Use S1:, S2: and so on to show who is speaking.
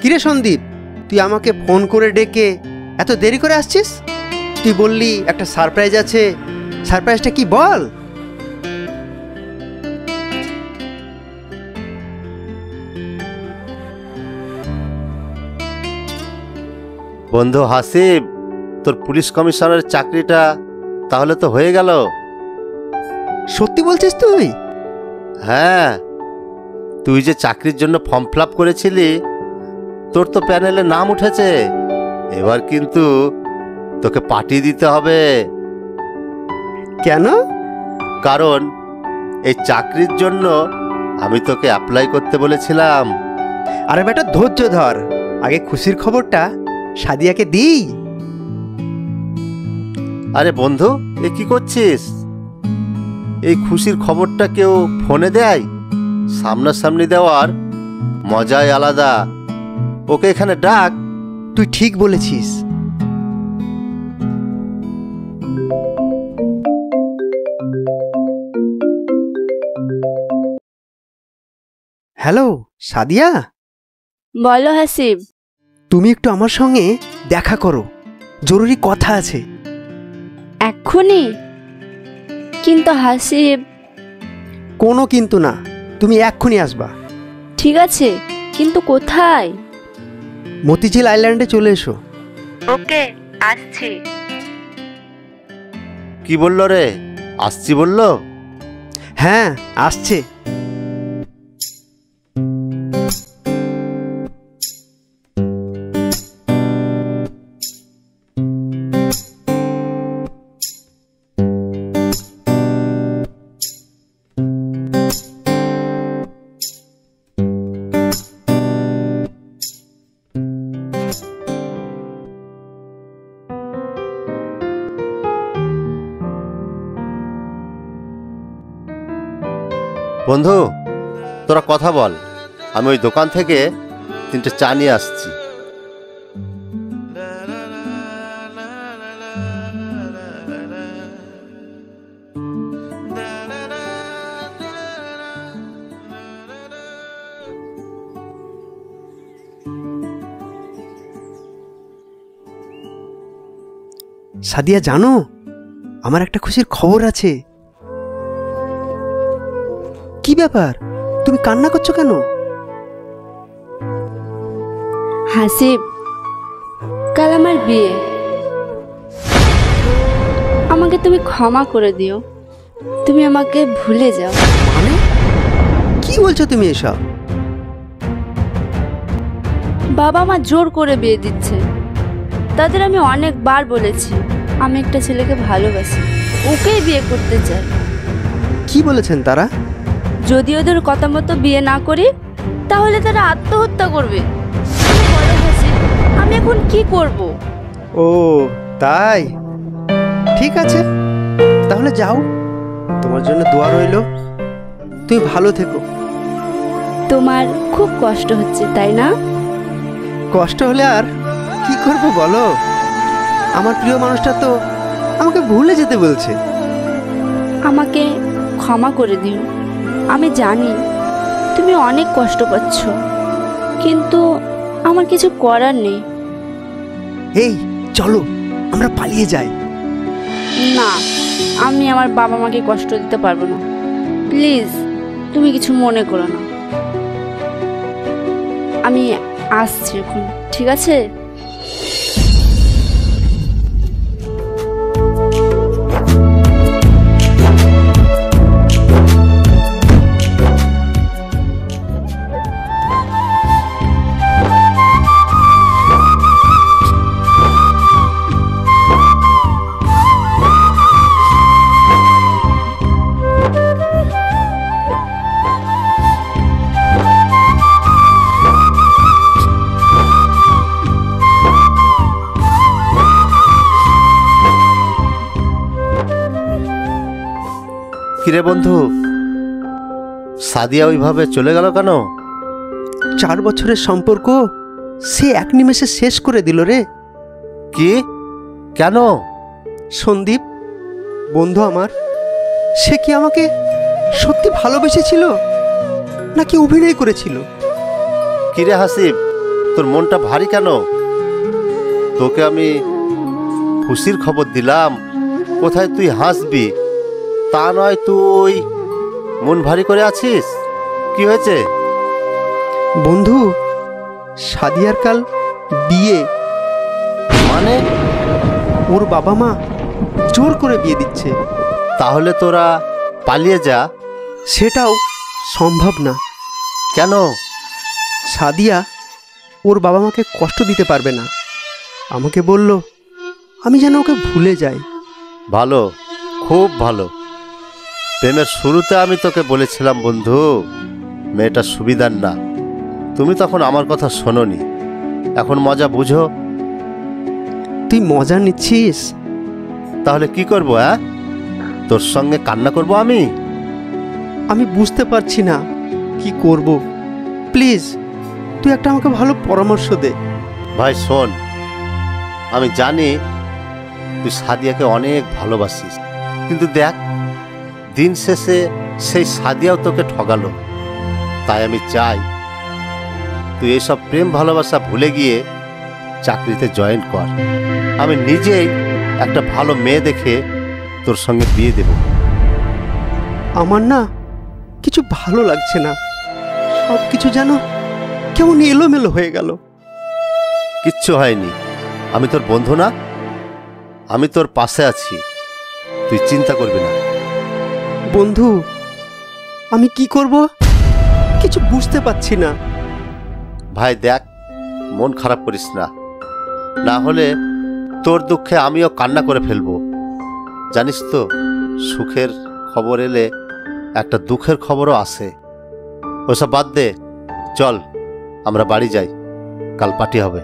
S1: কিরে সন্দীপ, তুই আমাকে ফোন করে ডেকে এত দেরি করে আসছিস? তুই বললি একটা সারপ্রাইজ আছে, সারপ্রাইজটা কি বল?
S2: বন্ধু হাসিব, তোর পুলিশ কমিশনারের চাকরিটা তাহলে তো হয়ে গেল।
S1: সত্যি বলছিস তুই?
S2: হ্যাঁ, তুই যে চাকরির জন্য ফর্ম ফিল আপ করেছিলি, তোর তো প্যানেলে নাম উঠেছে। এবার কিন্তু তোকে পাঠিয়ে দিতে হবে।
S1: কেন?
S2: কারণ এই চাকরির জন্য আমি তোকে অ্যাপ্লাই করতে বলেছিলাম।
S1: আরে বেটা ধৈর্য ধর, আগে খুশির খবরটা সাদিয়াকে দিই।
S2: আরে বন্ধু, এ কি করছিস? এই খুশির খবরটা কেউ ফোনে দেয়? সামনাসামনি দেওয়ার মজাই আলাদা। ওকে এখানে ডাক।
S1: তুই ঠিক বলেছিস। হ্যালো সাদিয়া।
S3: বলো হাসিব।
S1: তুমি একটু আমার সঙ্গে দেখা করো, জরুরি কথা আছে।
S3: এক্ষুনি? কিন্তু হাসিব।
S1: কোনো কিন্তু না, তুমি এক্ষুনি আসবা।
S3: ঠিক আছে, কিন্তু কোথায়?
S1: মতিঝিল আইল্যান্ডে চলে এসো।
S3: ওকে, আসছি।
S2: কি বললো রে? আসছি বললো?
S1: হ্যাঁ আসছে।
S2: বন্ধু, তোরা কথা বল, আমি ওই দোকান থেকে 3টে চা নিয়ে আসছি।
S1: সাদিয়া জানো, আমার একটা খুশির খবর আছে। কি ব্যাপার, তুমি কান্না করছো কেন?
S3: হাসিব, কাল আমার বিয়ে। আমাকে তুমি ক্ষমা করে দিও, তুমি আমাকে ভুলে যাও।
S1: মানে কি বলছো তুমি এসব?
S3: বাবা মা জোর করে বিয়ে দিচ্ছে। তাদের আমি অনেকবার বলেছি আমি একটা ছেলেকে ভালোবাসি, ওকেই বিয়ে করতে চাই।
S1: কি বলেছেন তারা?
S3: যদি ওদের কথা মতো বিয়ে না করি তাহলে তারা আত্মহত্যা করবে। বলো হাসিব, আমি এখন কি করব?
S1: ও তাই, ঠিক আছে তাহলে যাও, তোমার জন্য দোয়া রইল। তুমি ভালো থেকো।
S3: তোমার খুব কষ্ট হচ্ছে তাই না?
S1: কষ্ট হলে আর কি করব বলো, আমার প্রিয় মানুষটা তো আমাকে ভুলে যেতে বলছে।
S3: আমাকে ক্ষমা করে দিও। আমি জানি তুমি অনেক কষ্ট পাচ্ছ, কিন্তু আমার কিছু করার নেই।
S1: এই চলো আমরা পালিয়ে যাই।
S3: না, আমি আমার বাবা মাকে কষ্ট দিতে পারবো না। প্লিজ, তুমি কিছু মনে করো না। আমি আসছি এখন, ঠিক আছে?
S2: কিরে বন্ধু, সাদিয়া ওইভাবে চলে গেল কেন?
S1: 4 বছরের সম্পর্ক সে এক নিমেষে শেষ করে দিল রে।
S2: কি? কেন?
S1: সন্দীপ, বন্ধু আমার, সে কি আমাকে সত্যি ভালোবেসেছিল নাকি অভিনয় করেছিল?
S2: কিরে হাসিব, তোর মনটা ভারী কেন? তোকে আমি খুশির খবর দিলাম, কোথায় তুই হাসবি তা নয়, তুই মন ভারী করে আছিস। কি হয়েছে?
S1: বন্ধু, সাদিয়ার কাল বিয়ে।
S2: মানে?
S1: ওর বাবা মা জোর করে বিয়ে দিচ্ছে।
S2: তাহলে তোরা পালিয়ে যা।
S1: সেটাও সম্ভব না।
S2: কেন?
S1: সাদিয়া ওর বাবা মাকে কষ্ট দিতে পারবে না। আমাকে বলল আমি যেন ওকে ভুলে যাই।
S2: ভালো, খুব ভালো। প্রেমের শুরুতে আমি তোকে বলেছিলাম বন্ধু, মেয়েটা সুবিধার না। তুমি তখন আমার কথা শোনোনি। এখন মজা বুঝো।
S1: তুই মজা নিচ্ছিস?
S2: তাহলে কি করবো? তোর সঙ্গে কান্না করব আমি?
S1: আমি বুঝতে পারছি না কি করব। প্লিজ তুই একটা আমাকে ভালো পরামর্শ দে।
S2: ভাই শোন, আমি জানি তুই সাদিয়াকে অনেক ভালোবাসিস, কিন্তু দেখ, দিন শেষে সেই সাদিয়াও তোকে ঠকালো। তাই আমি চাই তুই এসব প্রেম ভালোবাসা ভুলে গিয়ে চাকরিতে জয়েন কর। আমি নিজেই একটা ভালো মেয়ে দেখে তোর সঙ্গে বিয়ে দেব।
S1: আমার না কিছু ভালো লাগছে না, সব কিছু যেন কেমন এলোমেলো হয়ে গেল।
S2: কিচ্ছু হয়নি, আমি তোর বন্ধু না? আমি তোর পাশে আছি, তুই চিন্তা করবি না।
S1: বন্ধু, আমি কি করব কিছু বুঝতে পারছি না।
S2: ভাই দেখ, মন খারাপ করিস না, না হলে তোর দুঃখে আমিও কান্না করে ফেলবো। জানিস তো, সুখের খবর এলে একটা দুঃখের খবরও আসে। ওসব বাদ দে, চল আমরা বাড়ি যাই, কাল পার্টি হবে।